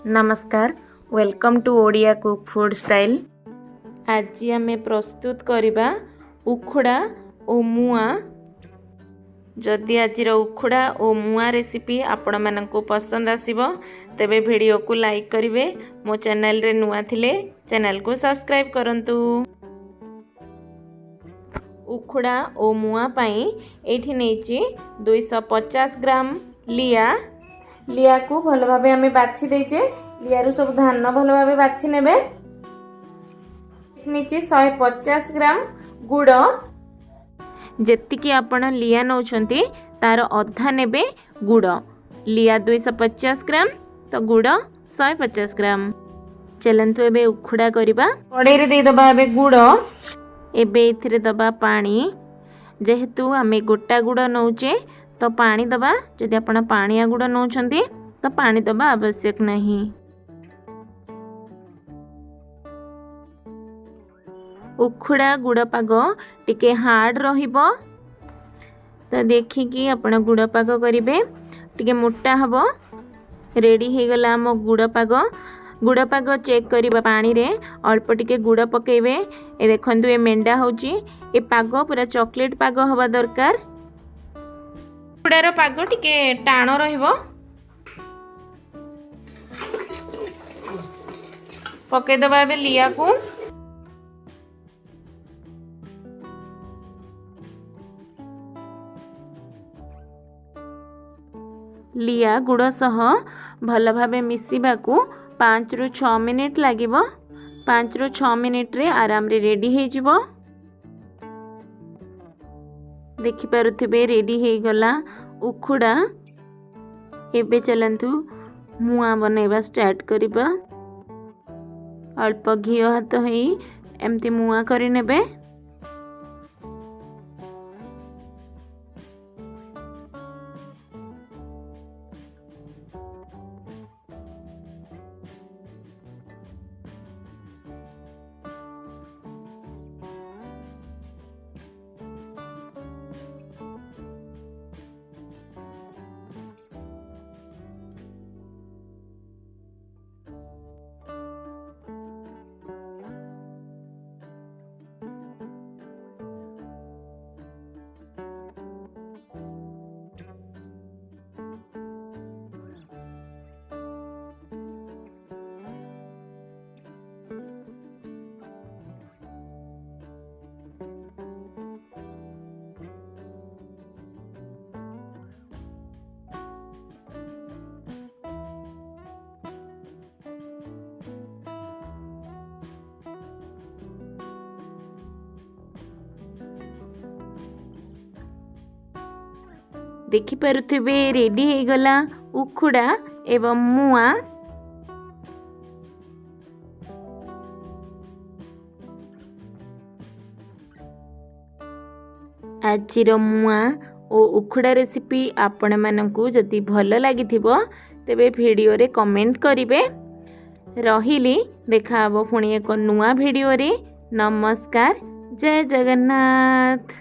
नमस्कार welcome to Odia cook food style. आज आम प्रस्तुत करवा उखुड़ा और मुआ। जदि आज उखुड़ा और मुआ रेसिपी आपण मानक पसंद आसीबो तेबे वीडियो को लाइक करिवे। मो चैनल रे नुआ थिले चैनल को सब्सक्राइब करंतु। उखुड़ा और मुआ पाई एठी नेची 250 ग्राम लिया को भल भाबे आमे बाछि देचे। लियारू सब धान भल भाबे बाछि नेबे। नीचे 150 ग्राम गुड़ जेतिकी आपण लिया नौछंती तार अधा नेबे गुड़। लिया 250 ग्राम तो गुड़ 150 ग्राम। चलंतु एबे उखुड़ा करिबा। कड़ाई रे दे दबा एबे गुड़। एबे इथिरे दबा पानी। जेहेतु आमे गोटा गुड़ नौचे तो पानी दबा। जदि आपण पानिया गुड़ नौछंती तो पानी दबा आवश्यक नहीं। उखुड़ा गुड़ पाग टिके हार्ड रहिबो तो देखिकी आपण गुड़ पाग करिवे। टिके मोटा हबो। रेडी हे गला हम गुड़ पाग चेक करिबा। पानी रे अल्प टिके गुड़ पकेइबे। ए देखंतु ए मेंडा होची। ए पाग पूरा चॉकलेट पाग हवा दरकार। गुड़ार पाग टिके टाण रहिबो। पके दबा बे लिया को। लिया गुड़ सह भल भाबे मिसिबा को 5 रु 6 मिनिट लागिबो। 5 रु 6 मिनिट रे आराम रे रेडी हे जिवो। देखि पारुथिबे रेडी हे गला उखुड़ा। एबे चलंतु मुआ बनेबा स्टार्ट करिबा। अल्प घी हाथ होई एमती मुआ करि नेबे। देखि पारुथिबे रेडी हे गला उखुड़ा एवं मुआ। आजिर मुआ ओ उखुड़ा रेसिपी आपण मानकु जदि भल लागिथिबो तेबे वीडियो रे कमेंट करिवे। रहिली देखा हबो पुणी एक नुआ वीडियो रे। नमस्कार, जय जगन्नाथ।